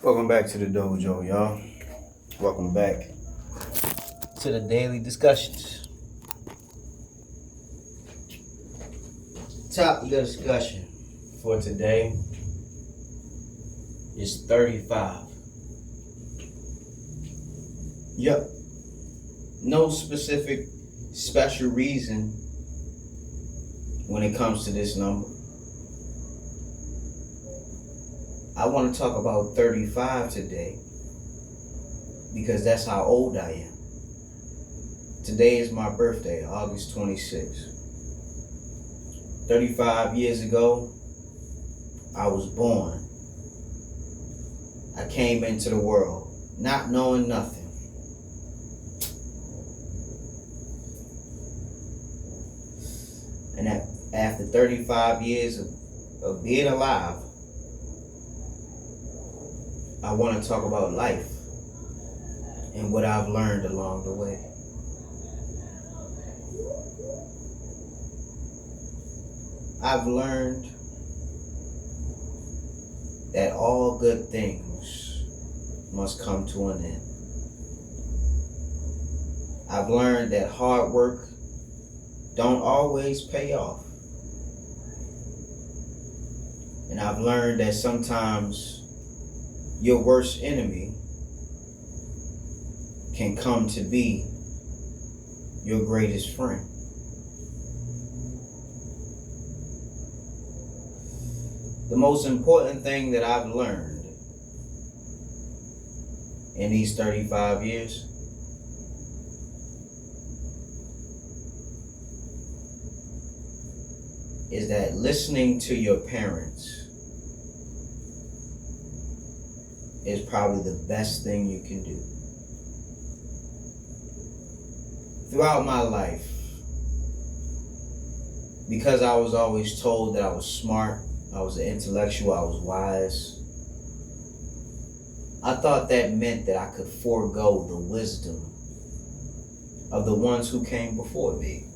Welcome back to the dojo, y'all. Welcome back to the daily discussions. Topic of discussion for today is 35. Yep. No specific special reason when it comes to this number. I want to talk about 35 today because that's how old I am. Today is my birthday, August 26th. 35 years ago, I was born. I came into the world not knowing nothing. And after 35 years of being alive, I want to talk about life and what I've learned along the way. I've learned that all good things must come to an end. I've learned that hard work don't always pay off. And I've learned that sometimes your worst enemy can come to be your greatest friend. The most important thing that I've learned in these 35 years is that listening to your parents is probably the best thing you can do. Throughout my life, because I was always told that I was smart, I was an intellectual, I was wise, I thought that meant that I could forego the wisdom of the ones who came before me.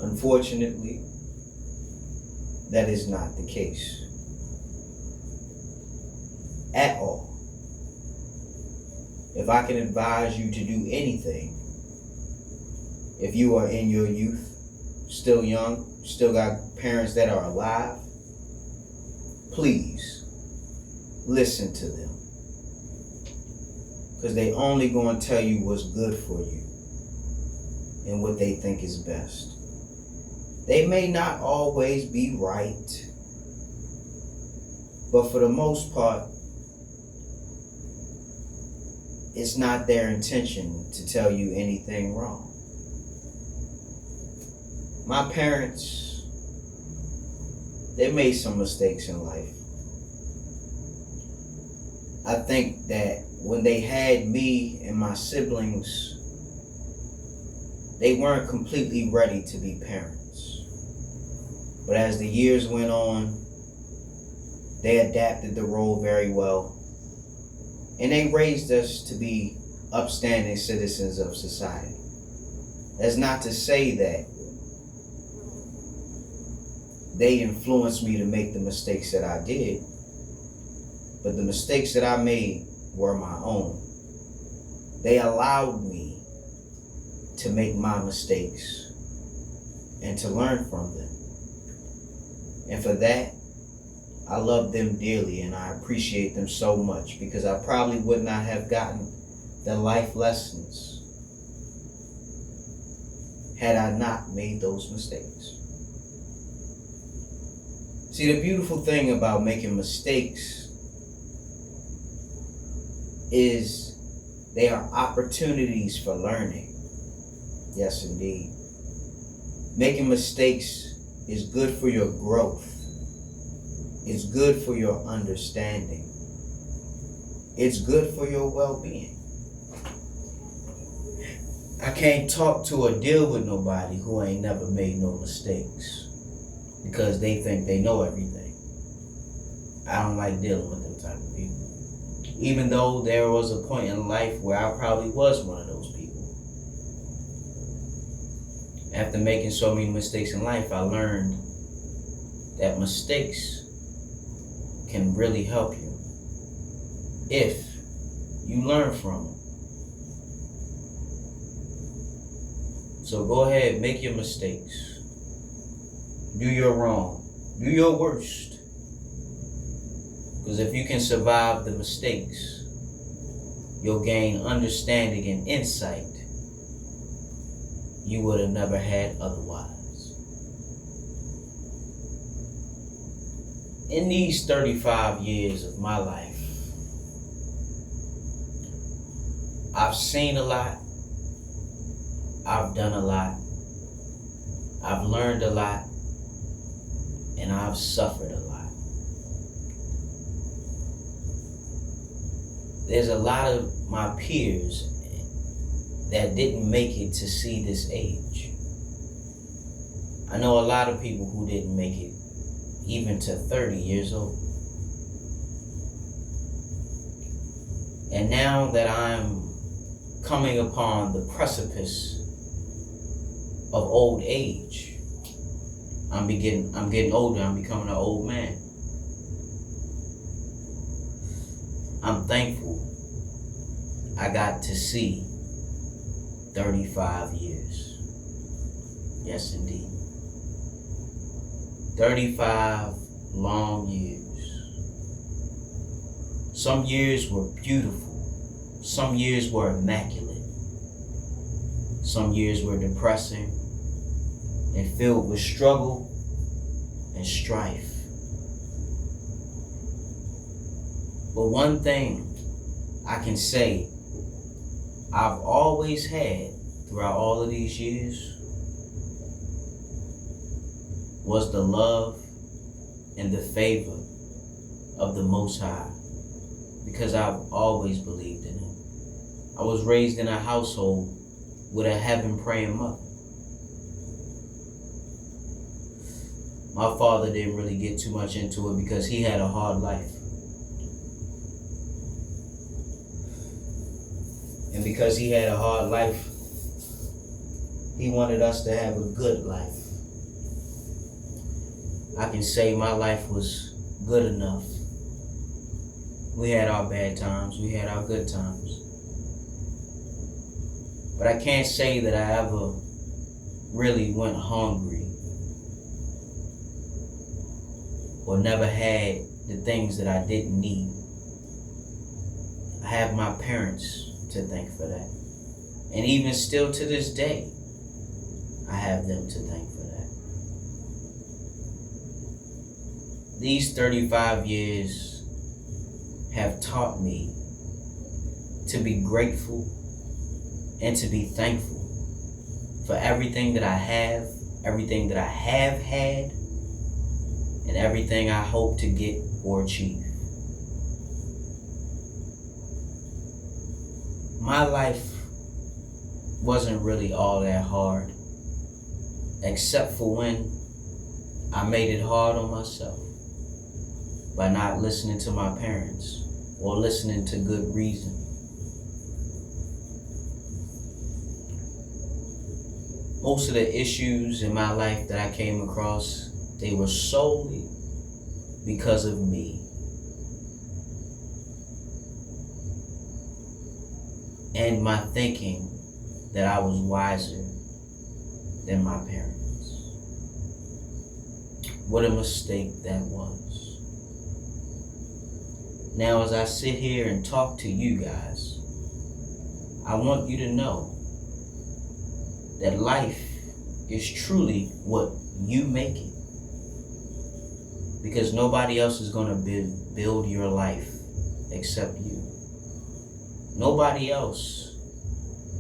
Unfortunately, that is not the case at all. If I can advise you to do anything, if you are in your youth, still young, still got parents that are alive, please listen to them. Because they only going to tell you what's good for you and what they think is best. They may not always be right, but for the most part, it's not their intention to tell you anything wrong. My parents, they made some mistakes in life. I think that when they had me and my siblings, they weren't completely ready to be parents. But as the years went on, they adapted the role very well. And they raised us to be upstanding citizens of society. That's not to say that they influenced me to make the mistakes that I did, but the mistakes that I made were my own. They allowed me to make my mistakes and to learn from them. And for that, I love them dearly and I appreciate them so much because I probably would not have gotten the life lessons had I not made those mistakes. See, the beautiful thing about making mistakes is they are opportunities for learning. Yes, indeed. Making mistakes is good for your growth. It's good for your understanding. It's good for your well-being. I can't talk to or deal with nobody who ain't never made no mistakes because they think they know everything. I don't like dealing with them type of people. Even though there was a point in life where I probably was one of those people. After making so many mistakes in life, I learned that mistakes can really help you if you learn from them. So go ahead, make your mistakes. Do your wrong. Do your worst. Because if you can survive the mistakes, you'll gain understanding and insight you would have never had otherwise. In these 35 years of my life, I've seen a lot, I've done a lot, I've learned a lot, and I've suffered a lot. There's a lot of my peers that didn't make it to see this age. I know a lot of people who didn't make it even to 30 years old. And now that I'm coming upon the precipice of old age, I'm getting older, I'm becoming an old man. I'm thankful I got to see 35 years. Yes, indeed. 35 long years. Some years were beautiful. Some years were immaculate. Some years were depressing and filled with struggle and strife. But one thing I can say I've always had throughout all of these years was the love and the favor of the Most High, because I've always believed in Him. I was raised in a household with a heaven-praying mother. My father didn't really get too much into it because he had a hard life. And because he had a hard life, he wanted us to have a good life. I can say my life was good enough. We had our bad times, we had our good times. But I can't say that I ever really went hungry or never had the things that I didn't need. I have my parents to thank for that. And even still to this day, I have them to thank for that. These 35 years have taught me to be grateful and to be thankful for everything that I have, everything that I have had, and everything I hope to get or achieve. My life wasn't really all that hard, except for when I made it hard on myself by not listening to my parents or listening to good reason. Most of the issues in my life that I came across, they were solely because of me. And my thinking that I was wiser than my parents. What a mistake that was. Now, as I sit here and talk to you guys, I want you to know that life is truly what you make it. Because nobody else is going to build your life except you. Nobody else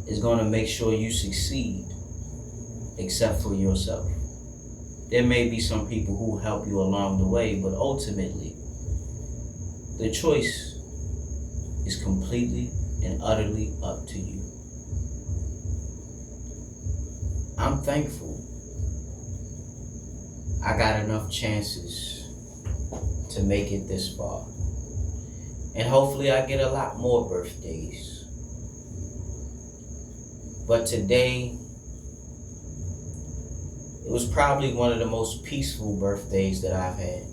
is going to make sure you succeed except for yourself. There may be some people who help you along the way, but ultimately, the choice is completely and utterly up to you. I'm thankful I got enough chances to make it this far. And hopefully I get a lot more birthdays. But today, it was probably one of the most peaceful birthdays that I've had.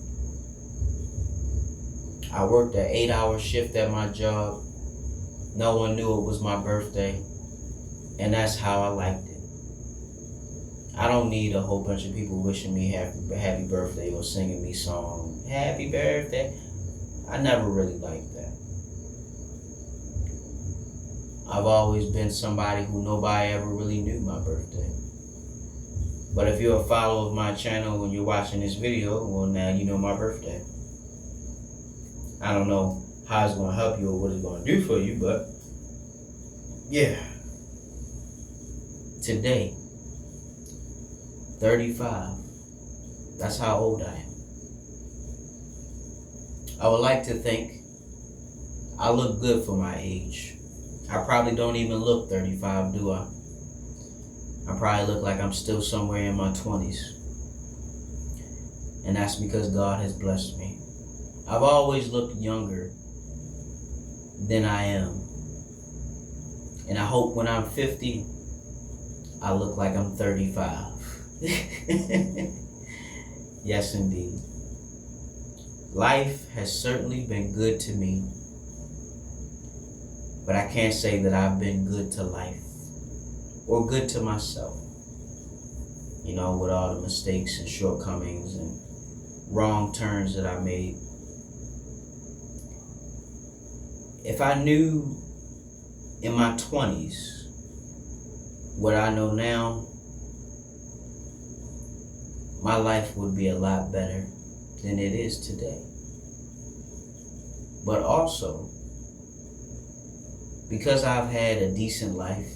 I worked an 8-hour shift at my job. No one knew it was my birthday. And that's how I liked it. I don't need a whole bunch of people wishing me happy birthday or singing me song, happy birthday. I never really liked that. I've always been somebody who nobody ever really knew my birthday. But if you're a follower of my channel when you're watching this video, well, now you know my birthday. I don't know how it's going to help you or what it's going to do for you, but yeah. Today, 35. That's how old I am. I would like to think I look good for my age. I probably don't even look 35, do I? I probably look like I'm still somewhere in my 20s. And that's because God has blessed me. I've always looked younger than I am. And I hope when I'm 50, I look like I'm 35. Yes, indeed. Life has certainly been good to me. But I can't say that I've been good to life or good to myself. You know, with all the mistakes and shortcomings and wrong turns that I made. If I knew in my 20s what I know now, my life would be a lot better than it is today. But also, because I've had a decent life,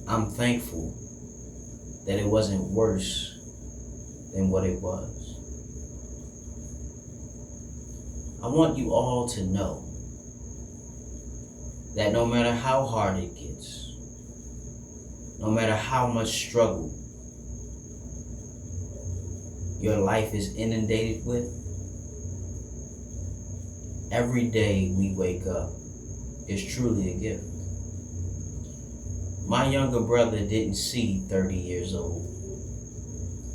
I'm thankful that it wasn't worse than what it was. I want you all to know that no matter how hard it gets, no matter how much struggle your life is inundated with, every day we wake up is truly a gift. My younger brother didn't see 30 years old.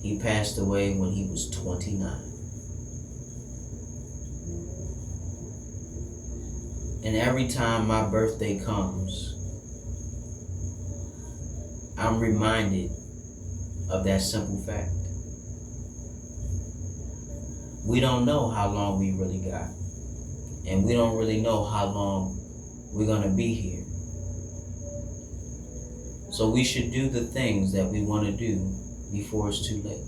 He passed away when he was 29. And every time my birthday comes, I'm reminded of that simple fact. We don't know how long we really got. And we don't really know how long we're going to be here. So we should do the things that we want to do before it's too late.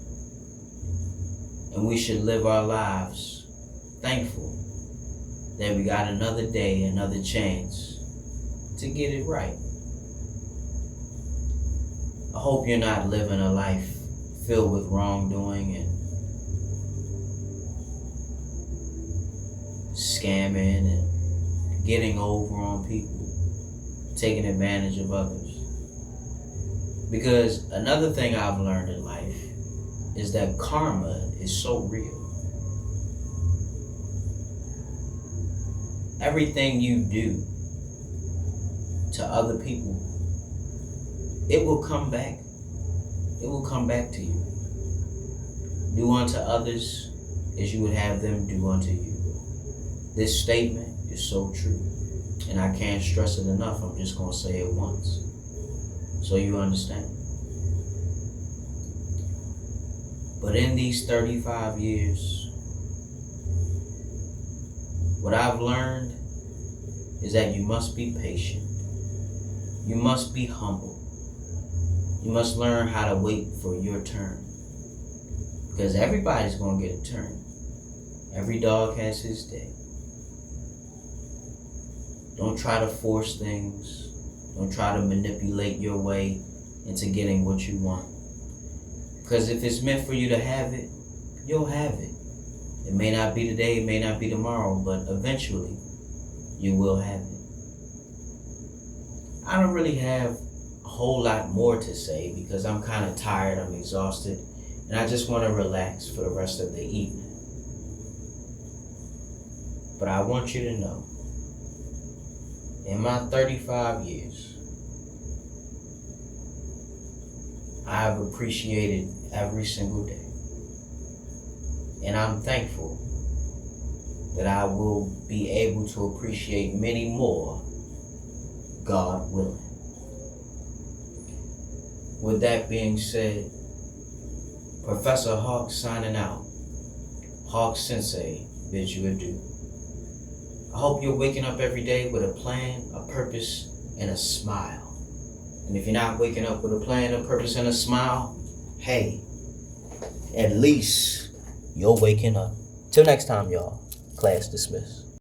And we should live our lives thankful that we got another day, another chance to get it right. I hope you're not living a life filled with wrongdoing and scamming and getting over on people, taking advantage of others. Because another thing I've learned in life is that karma is so real. Everything you do to other people, it will come back. It will come back to you. Do unto others as you would have them do unto you. This statement is so true. And I can't stress it enough. I'm just going to say it once, so you understand. But in these 35 years, what I've learned is that you must be patient. You must be humble. You must learn how to wait for your turn. Because everybody's going to get a turn. Every dog has his day. Don't try to force things. Don't try to manipulate your way into getting what you want. Because if it's meant for you to have it, you'll have it. It may not be today, it may not be tomorrow, but eventually you will have it. I don't really have a whole lot more to say because I'm kind of tired, I'm exhausted, and I just want to relax for the rest of the evening. But I want you to know, in my 35 years, I've appreciated every single day. And I'm thankful that I will be able to appreciate many more, God willing. With that being said, Professor Hawk signing out. Hawk Sensei bids you adieu. I hope you're waking up every day with a plan, a purpose, and a smile. And if you're not waking up with a plan, a purpose, and a smile, hey, at least you're waking up. Till next time, y'all. Class dismissed.